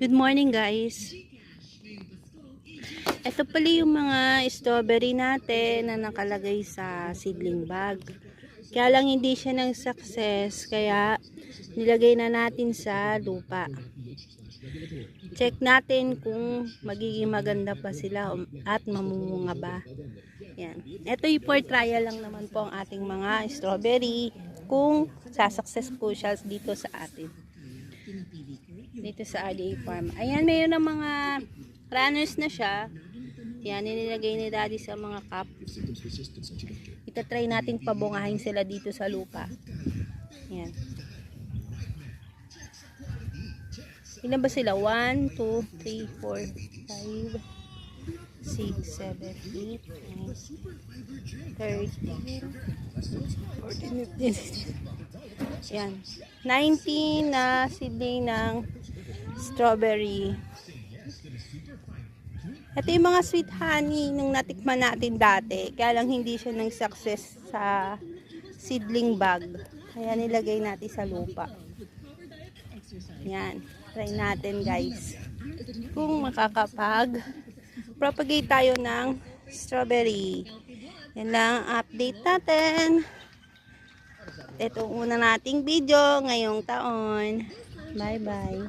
Good morning guys. Ito pala yung mga strawberry natin na nakalagay sa seedling bag. Kaya lang hindi siya ng success, kaya nilagay na natin sa lupa. Check natin kung magiging maganda pa sila at mamumunga ba. Yan. Ito yung for trial lang naman po ang ating mga strawberry kung sasuccessful siya dito sa atin. Dito sa RDA Farm. Ayan, mayroon ng mga runners na siya. Yan, nilagay ni Daddy sa mga cup. Itatry natin pabungahin sila dito sa lupa. Yan. Ilan ba sila? 1, 2, 3, 4, 5, 6, 7, 8, 9, 30, 14, 15. Yan. 19 na seedling ng strawberry. Ito yung mga sweet honey nung natikman natin dati. Kaya lang hindi siya ng success sa seedling bag. Kaya nilagay natin sa lupa. Yan. Try natin guys. Kung makakapag-propagate tayo ng strawberry. Yan lang ang update natin. Ito una nating video ngayong taon. Bye bye.